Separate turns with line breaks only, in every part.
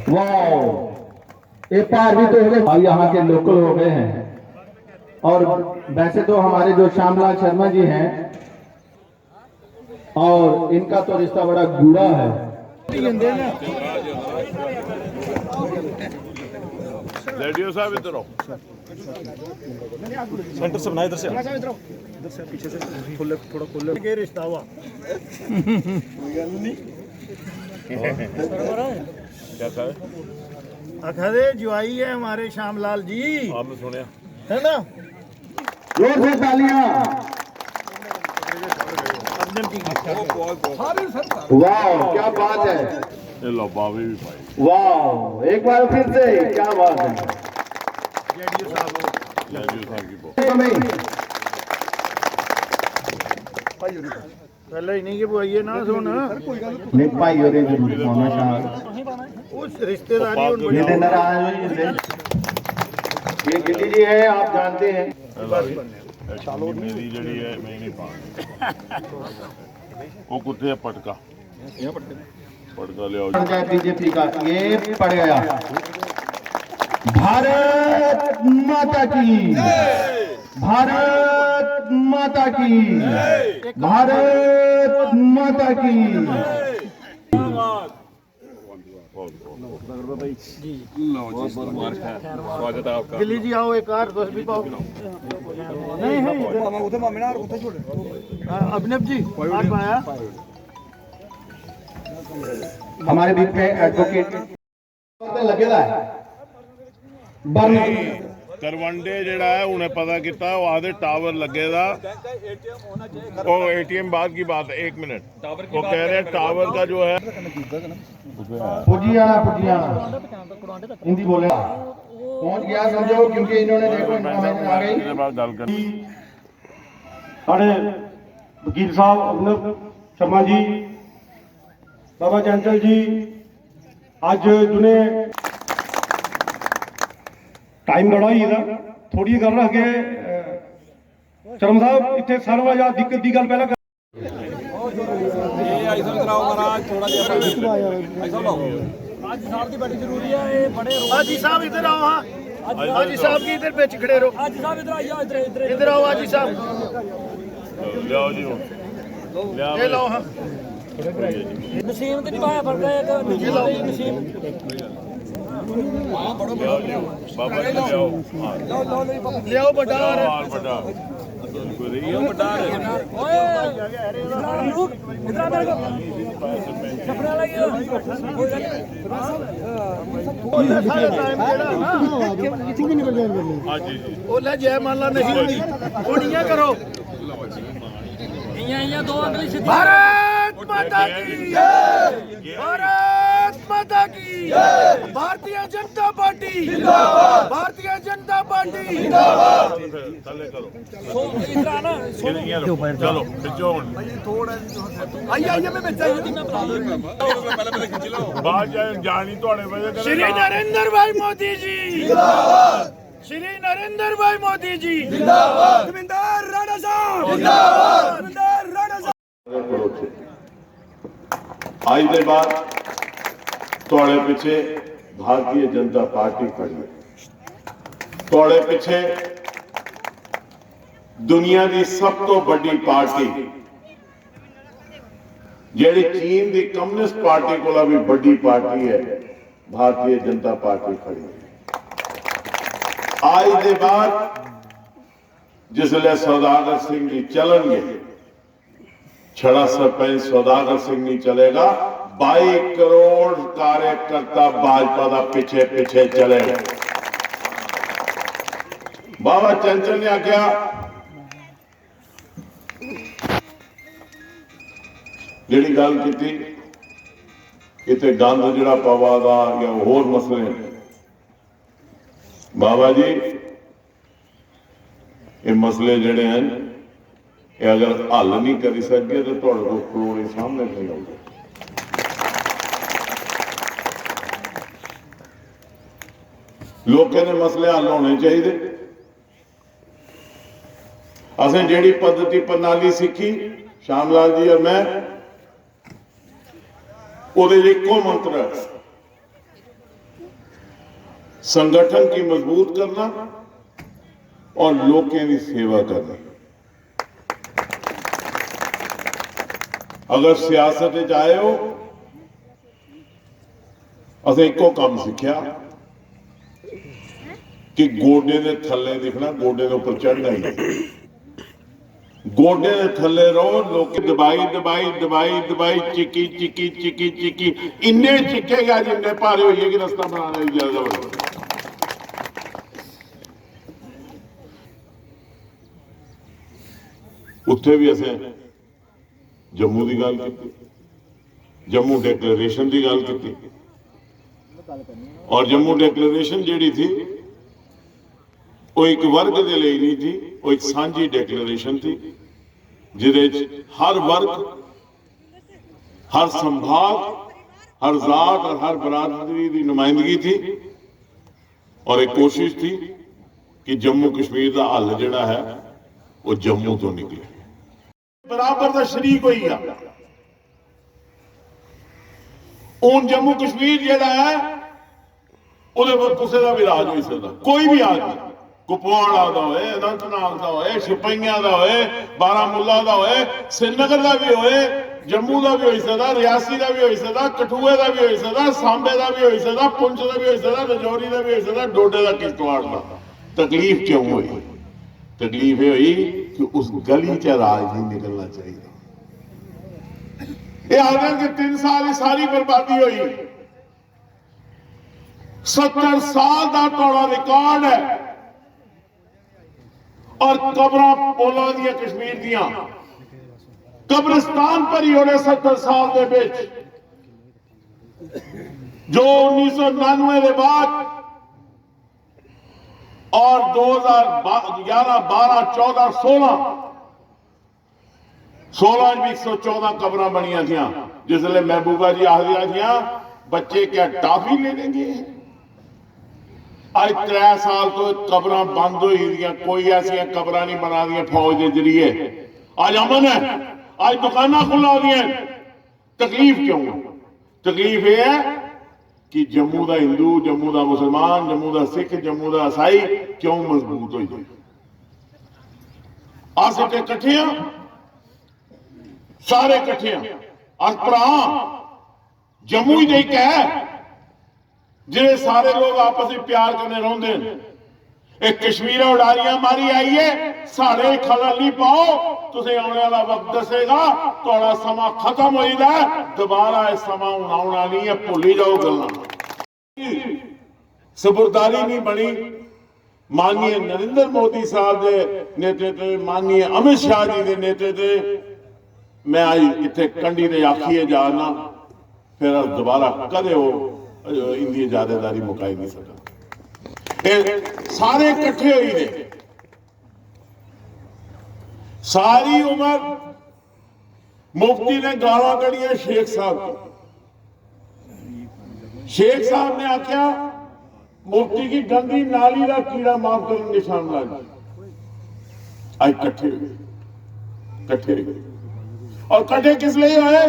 वाह, एक पार भी तो हो गए, यहाँ के लोकल हो गए हैं। और वैसे तो हमारे जो श्यामलाल शर्मा जी हैं, और इनका तो रिश्ता बड़ा गूढ़ा है।
साहब इधर आओ,
सेंटर से बना, इधर से पीछे से खोले, थोड़ा खोले के रिश्ता हुआ।
क्या कहा?
अखरे जुआई है हमारे श्यामलाल जी,
आपने सुनिया
है ना?
जोर से तालियां। वाह, क्या बात है।
ये लो बावे भी पाए।
वाह, एक बार फिर से, क्या बात है।
जेडीओ साहब की बहुत
पहले ही नहीं कि बुआइए ना सुन
नहीं भाई और होना शायद
उस रिश्तेदारी
ये नाराज ये गिल्ली जी है, आप जानते हैं।
मेरी जड़ी है, मैं नहीं पा वो कुत्ते है पटका, पटका ले आओ।
पंचायत बीजेपी का ये पड़ गया। भारत माता की, भारत माता की, भारत माता की।
स्वागत है आपका।
दिल्ली जी आओ, एक कार बस भी पाओ। नहीं है अभिनव जी आप आया।
हमारे बीच में एडवोकेट लगेगा बर्न
करवंडे जड़ा है उन्हें पता किया, वो आधे टावर लगेगा। वो एटीएम बाद की बात है, 1 मिनट। वो कह रहे हैं टावर का जो है
पुजियाना हिंदी बोले पहुंच गया समझो, क्योंकि इन्होंने देखो इन्फॉर्मेशन आ गई।
साढ़े वकील साहब अभिनव शर्मा जी, बाबा चंचल जी, अज जुने टाइम बड़ा ही था, थोड़ी गल रख के शर्म साहब इतने सारा या दिक्कत की गल पहला
हाजी साहब इधर आओ। हाँ हाजी साहब की इधर बेच खड़े रहो। हाजी साहब इधर आइए, इधर आओ हाजी साहब।
ले आओ जी,
ले लो। हाँ
नसीम तो नहीं पाया फर्क है नसीम
बाबा ले आओ।
ले आओ बड़ा
बड़ा
जय माला नहीं होनी कुड़ियां करो। भारत माता की जय, भारत माता की जय, भारतीय जनता पार्टी जिंदाबाद, भारतीय जनता पार्टी जिंदाबाद।
चलो खिंचो
आइए मैं बच्चा
बात जानी थोड़े वजह
श्री नरेंद्र भाई मोदी जी जिंदाबाद, श्री नरेंद्र भाई मोदी जी जिंदाबाद, धर्मेंद्र राणा साहब जिंदाबाद, धर्मेंद्र राणा साहब।
आज के बाद थोड़े पिछे भारतीय जनता पार्टी खड़ी है, थोड़े पिछे दुनिया की सब तो बड़ी पार्टी जेड़ी चीन की कम्युनिस्ट पार्टी को भी बड़ी पार्टी है, भारतीय जनता पार्टी खड़ी है। आज के बाद जिसले सौदागर सिंह जी चलेंगे, छड़ा सरपंच सौदागर सिंह नहीं चलेगा, 22 करोड़ कार्यकर्ता भाजपा का पीछे पीछे चलेगा। बाबा चंचल ने आख्या जी गल की कितने गंद जड़ा पवागा या होर मसले, बाबा जी ये मसले जड़े हैं ये अगर हल नहीं कर सके तो थोड़े को करोड़ सामने नहीं आऊगा। लोगों ने मसले हल होने चाहिए। असें जेड़ी पद्धति प्रणाली सीखी श्यामलाल जी और मैं, ਉਹਦੇ ਇੱਕੋ ਮੰਤਰ ਹੈ संगठन की मजबूत करना और लोगों की सेवा करना। अगर सियासत च आए हो, असें एको काम सीखा कि गोडे के थले दिखना, गोडे के उपर चढ़ना ही नहीं। गोडे के थले रहो, लोग दबाई दबाई दबाई दबाई चिकी चिकी चिकी चिकी इन्ने चिकेगा जिन्ने भारे होइए कि रस्ता बनाने की इजाजत। उत्थे भी असें जम्मू की गल की, जम्मू डिक्लेरेशन की गल की, और जम्मू डिक्लेरेशन जिहड़ी थी वो एक वर्ग के लिए नहीं थी, वो एक सांझी डिक्लेरेशन थी जिहदे हर वर्ग, हर संभाग, हर जात और हर बरादरी की नुमाइंदगी थी। और एक कोशिश थी कि जम्मू कश्मीर का हल जिहड़ा है वो जम्मू तो निकले। बराबर का शरीक होई गया। हुण जम्मू कश्मीर जिहड़ा है उहदे पर किसी का भी राज हो सकता, कोई भी आदमी, कुपवाड़ा का होए, अनंतनाग का होए, शोपियां का होए, बारामूला का होए, श्रीनगर का भी होए, जम्मू का भी हो सकता, रियासी का भी हो सकता, कठुए का भी हो सकता, सांबे का भी हो सकता, पुंछ का भी हो सकता, रजौरी का भी हो सकता, डोडे का, किश्तवाड़ का। तकलीफ क्यों हुई? तकलीफ ये हुई कि उस गली च राज नहीं निकलना चाहिए। ये आदम के 3 साल सारी बर्बादी हुई। 70 साल का तोड़ा रिकॉर्ड है और कब्रां पोलां दियां कश्मीर दियां कब्रिस्तान पर ही होने 70 साल के बिच, जो 1999 के बाद और 2011, 12, 14, 16 भी 114 कब्र बनिया थी। जिसले महबूबा जी आखिया थी बच्चे क्या टाफी ले लेंगे। आज 3 साल तो कब्र बंद हुई दियां, कोई ऐसी कब्र नहीं बना दी फौज के जरिए। आज अमन है, आज दुकाना खुला दी। तकलीफ क्यों? तकलीफ यह है कि जम्मू का हिंदू, जम्मू का मुसलमान, जम्मू का सिख, जम्मू का ईसाई क्यों मजबूत हो जाए। अस इकट्ठे हैं, सारे इकट्ठे हैं। अस भरा जम्मू ही एक है जिन्हें सारे लोग आपस में प्यार करने रोंदे हैं। एक कश्मीर उड़ारियां मारी आई है, साढ़े खलल नहीं पाओ, तुझे आने वाला वक्त दसेगा, थोड़ा समा खत्म हो जाए, दोबारा इस समा आना नहीं है, भूल ही जाओ गल्लां। सबुरदारी नहीं बनी। माननीय नरेंद्र मोदी साहब के नेतृत्व, माननीय अमित शाह जी के नेतृत्व मैं आज इतने कंडी ने आखिए जाना, फिर दोबारा कदे वो इंदी जादेदारी मुकाई नहीं सकता। सारे इकट्ठे हुए थे, सारी उम्र मुफ्ती ने गाला कढ़िया शेख साहब की। शेख साहब ने आख्या मुफ्ती की गंदी नाली का कीड़ा माफ करेंगे शामला जी। आज इकट्ठे हुए और कट्ठे किस लिए हुए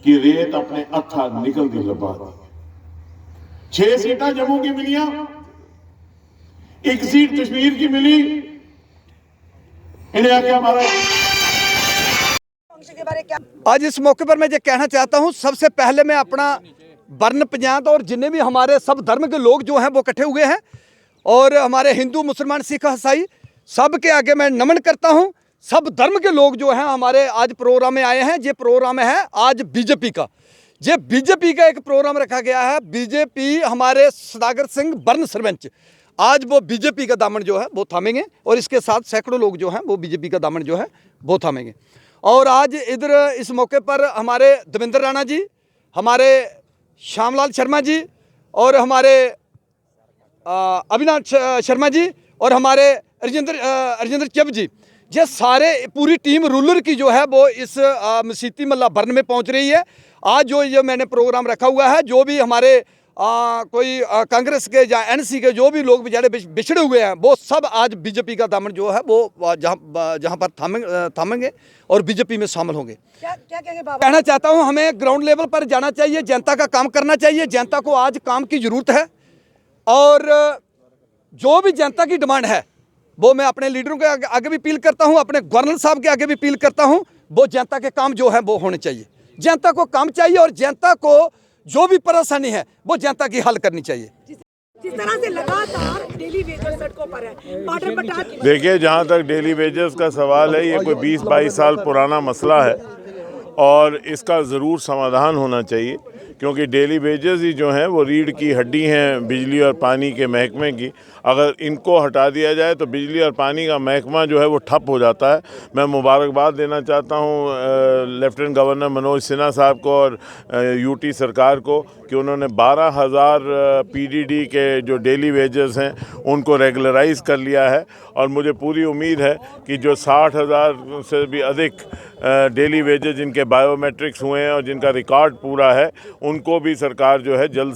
कि रेत अपने अखा निकलती लबा दी। 6 सीटां जम्मू की मिलियां, 1 सीट कश्मीर की मिली। इन्हें आगे हमारा
आज इस मौके पर मैं ये कहना चाहता हूं, सबसे पहले मैं अपना वर्ण पंजात और जितने भी हमारे सब धर्म के लोग जो हैं वो इकट्ठे हुए हैं और हमारे हिंदू, मुसलमान, सिख, ईसाई सब के आगे मैं नमन करता हूं। सब धर्म के लोग जो हैं हमारे आज प्रोग्राम में आए हैं। ये प्रोग्राम है आज बीजेपी का, ये बीजेपी का एक प्रोग्राम रखा गया है। बीजेपी हमारे सौदागर सिंह वर्ण सरपंच आज वो बीजेपी का दामन जो है वो थामेंगे और इसके साथ सैकड़ों लोग जो हैं वो बीजेपी का दामन जो है वो थामेंगे। और आज इधर इस मौके पर हमारे देवेंद्र राणा जी, हमारे श्यामलाल शर्मा जी और हमारे अविनाश शर्मा जी और हमारे राजेंद्र चब जी, ये सारे पूरी टीम रूलर की जो है वो इस मसीती मल्ला बर्न में पहुंच रही है। आज जो ये मैंने प्रोग्राम रखा हुआ है, जो भी हमारे कोई कांग्रेस के या एनसी के जो भी लोग बेचारे बिछड़े हुए हैं, वो सब आज बीजेपी का दामन जो है वो जहाँ पर थामेंगे और बीजेपी में शामिल होंगे।
क्या कहेंगे बाबा?
कहना चाहता हूँ, हमें ग्राउंड लेवल पर जाना चाहिए, जनता का काम करना चाहिए। जनता को आज काम की ज़रूरत है और जो भी जनता की डिमांड है वो मैं अपने लीडरों के आगे भी अपील करता हूँ, अपने गवर्नर साहब के आगे भी अपील करता हूँ। वो जनता के काम जो है वो होने चाहिए, जनता को काम चाहिए और जनता को जो भी परेशानी है वो जनता की हल करनी चाहिए।
जिस तरह से लगातार डेली वेजेस सड़कों पर है, बॉर्डर पर टाट की
देखिए, जहाँ तक डेली वेजेस का सवाल है, ये कोई 20-22 साल पुराना मसला है और इसका ज़रूर समाधान होना चाहिए, क्योंकि डेली वेजेस ही जो हैं वो रीढ़ की हड्डी हैं बिजली और पानी के महकमे की। अगर इनको हटा दिया जाए तो बिजली और पानी का महकमा जो है वो ठप हो जाता है। मैं मुबारकबाद देना चाहता हूँ लेफ्टिनेंट गवर्नर मनोज सिन्हा साहब को और यूटी सरकार को कि उन्होंने 12,000 पीडीडी के जो डेली वेजेस हैं उनको रेगुलराइज कर लिया है और मुझे पूरी उम्मीद है कि जो 60,000 से भी अधिक डेली वेजेस जिनके बायोमेट्रिक्स हुए हैं और जिनका रिकॉर्ड पूरा है, उनको भी सरकार जो है जल्द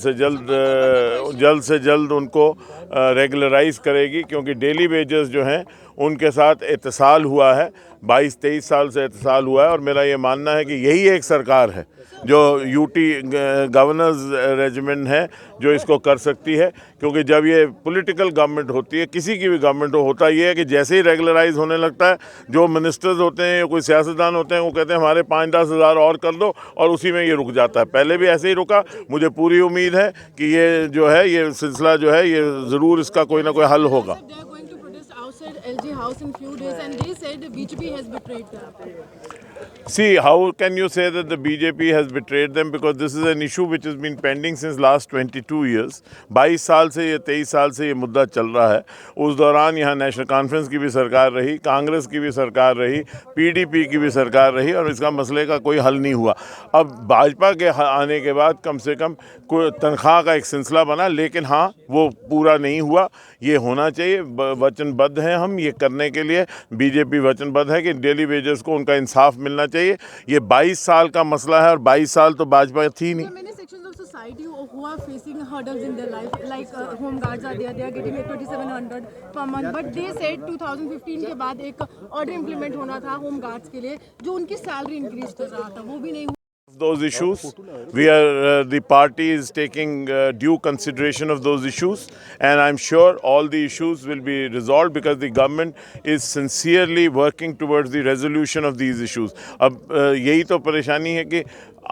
से जल्द उनको रेगुलराइज करेगी, क्योंकि डेली वेजेस जो हैं उनके साथ इत्तिसाल हुआ है, 22-23 साल से इत्तिसाल हुआ है। और मेरा ये मानना है कि यही एक सरकार है जो यूटी गवर्नर्स रेजिमेंट है जो इसको कर सकती है, क्योंकि जब ये पॉलिटिकल गवर्नमेंट होती है, किसी की भी गवर्नमेंट होता ये है कि जैसे ही रेगुलराइज होने लगता है, जो मिनिस्टर्स होते हैं या कोई सियासतदान होते हैं वो कहते हैं हमारे 5-10 हज़ार और कर दो, और उसी में ये रुक जाता है। पहले भी ऐसे ही रुका। मुझे पूरी उम्मीद है कि ये जो है ये सिलसिला जो है ये ज़रूर इसका कोई ना कोई हल होगा।
They are going to protest outside LG House in few days, and they said the BJP has betrayed them.
See, how can you say that the BJP has betrayed them? Because this is an issue which has been pending since last 22 years. 22 साल से ये 23 साल से ये मुद्दा चल रहा है। उस दौरान यहाँ नेशनल कॉन्फ्रेंस की भी सरकार रही, कांग्रेस की भी सरकार रही, पीडीपी की भी सरकार रही और इसका मसले का कोई हल नहीं हुआ। अब भाजपा के आने के बाद कम से कम कोई तनख्वाह का एक सिलसिला बना, लेकिन हाँ वो पूरा नहीं हुआ। ये होना चाहिए, वचनबद्ध हैं हम ये करने के लिए। बीजेपी वचनबद्ध है कि डेली वेजेस को उनका इंसाफ मिलना चाहिए। ये 22 साल का मसला है और 22 साल तो भाजपा थी नहीं।
Many sections of society who are facing hurdles in their life, like home guards are there, they are getting 2,700 per month, but they said 2015 के बाद एक ऑर्डर इम्प्लीमेंट होना था होम गार्ड्स के लिए, जो उनकी सैलरी इंक्रीज कर रहा था, वो भी नहीं हुआ।
Those issues, the party is taking due consideration of those issues, and I'm sure all the issues will be resolved because the government is sincerely working towards the resolution of these issues. अब यही तो परेशानी है कि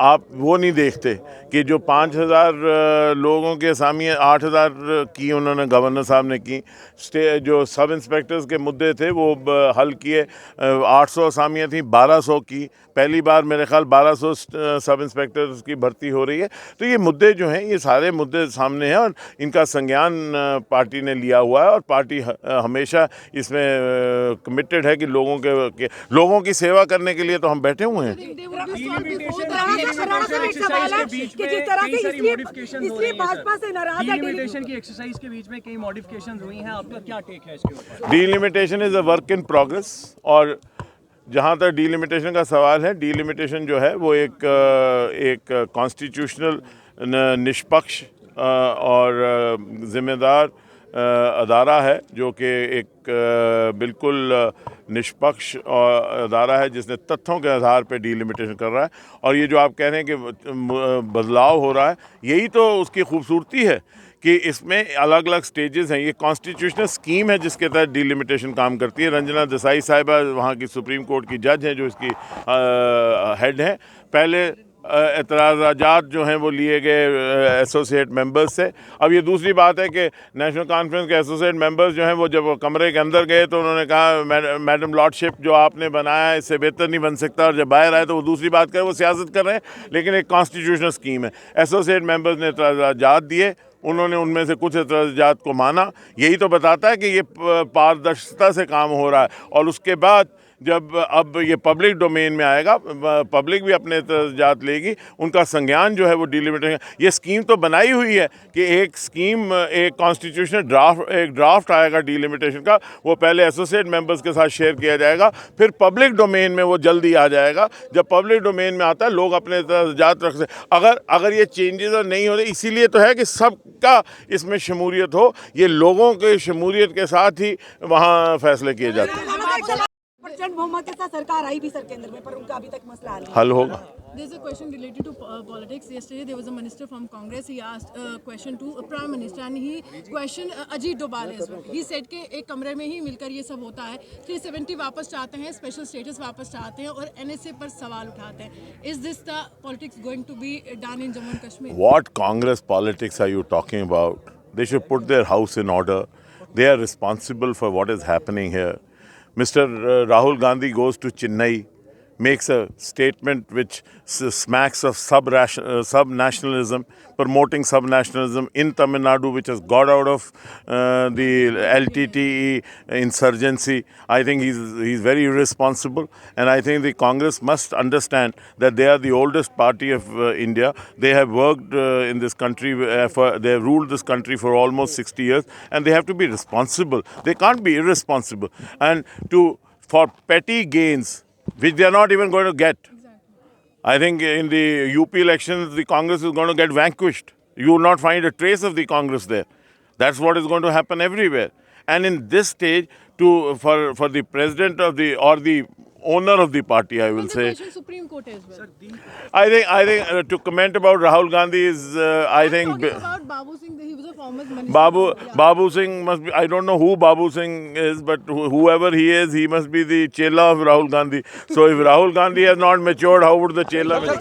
आप वो नहीं देखते कि जो 5,000 लोगों की असामियाँ 8,000 की उन्होंने गवर्नर साहब ने की, जो सब इंस्पेक्टर्स के मुद्दे थे वो हल किए, 800 असामियाँ थी 1200 की, पहली बार मेरे ख्याल 1200 सब इंस्पेक्टर्स की भर्ती हो रही है। तो ये मुद्दे जो हैं ये सारे मुद्दे सामने हैं और इनका संज्ञान पार्टी ने लिया हुआ है और पार्टी हमेशा इसमें कमिटेड है कि लोगों की सेवा करने के लिए तो हम बैठे हुए हैं।
डिलिमिटेशन की एक्सरसाइज के बीच में कई मॉडिफिकेशन हुई हैं, आपका क्या टेक है इसके ऊपर?
Delimitation is a work in progress, और जहाँ तक डिलिमिटेशन का सवाल है, डिलिमिटेशन जो है वो एक कॉन्स्टिट्यूशनल निष्पक्ष और ज़िम्मेदार अदारा है, जो कि एक बिल्कुल निष्पक्ष अदारा है जिसने तथ्यों के आधार पर डिलिमिटेशन कर रहा है। और ये जो आप कह रहे हैं कि बदलाव हो रहा है, यही तो उसकी खूबसूरती है कि इसमें अलग अलग स्टेजेस हैं। ये कॉन्स्टिट्यूशनल स्कीम है जिसके तहत डिलिमिटेशन काम करती है। रंजना देसाई साहिबा वहाँ की सुप्रीम कोर्ट की जज हैं जो इसकी हेड हैं। पहले एतराज़ात जो हैं वो लिए गए एसोसिएट मेंबर्स से। अब ये दूसरी बात है कि नेशनल कॉन्फ्रेंस के एसोसिएट मेंबर्स जो हैं वो जब कमरे के अंदर गए तो उन्होंने कहा मैडम लॉर्डशिप जो आपने बनाया है इससे बेहतर नहीं बन सकता, और जब बाहर आए तो वो दूसरी बात करें, वो सियासत कर रहे हैं, लेकिन एक कॉन्स्टिट्यूशनल स्कीम है। एसोसिएट मेंबर्स ने एतराज़ात दिए, उन्होंने उनमें से कुछ एतराज़ात को माना। यही तो बताता है कि ये पारदर्शिता से काम हो रहा है। और उसके बाद जब अब ये पब्लिक डोमेन में आएगा, पब्लिक भी अपने जात लेगी, उनका संज्ञान जो है वो डिलिमिटेशन। ये स्कीम तो बनाई हुई है कि एक स्कीम, एक कॉन्स्टिट्यूशनल ड्राफ्ट आएगा डिलिमिटेशन का, वो पहले एसोसिएट मेंबर्स के साथ शेयर किया जाएगा, फिर पब्लिक डोमेन में वो जल्दी आ जाएगा। जब पब्लिक डोमेन में आता है लोग अपने जात रख से अगर ये चेंजेस नहीं होते, इसीलिए तो है कि सबका इसमें शमूलियत हो, ये लोगों के शमूलियत के साथ ही वहाँ फैसले किए जाते हैं।
प्रचंड बहुमत के साथ सरकार आई भी सर केंद्र में, पर उनका अभी तक मसला
हल होगा।
There's a question related to politics. Yesterday there was a minister from Congress. He asked a question to a Prime Minister and he questioned Ajit Doval as well. He said कि एक कमरे में ही मिलकर ये सब होता है, 370 वापस चाहते हैं, स्पेशल स्टेटस वापस चाहते हैं और NSA पर सवाल उठाते हैं. Is this the politics going to be done in Jammu and Kashmir?
What Congress politics are you talking about? They should put their house in order. They are responsible for what is happening here. Mr. Rahul Gandhi goes to Chennai, makes a statement which smacks of sub-nationalism, promoting sub-nationalism in Tamil Nadu, which has got out of the LTTE insurgency. I think he's very irresponsible, and I think the Congress must understand that they are the oldest party of India. They have worked in this country, they have ruled this country for almost 60 years, and they have to be responsible. They can't be irresponsible. And for petty gains, which they are not even going to get. I think in the UP elections, the Congress is going to get vanquished. You will not find a trace of the Congress there. That's what is going to happen everywhere. And in this stage, for the president of the owner of the party, I will say.
Supreme Court as well.
I think to comment about Rahul Gandhi is, I think.
Talking about Babu Singh, he was a former minister.
Babu Singh must be, I don't know who Babu Singh is, but whoever he is, he must be the chela of Rahul Gandhi. So if Rahul Gandhi has not matured, how would the chela mature?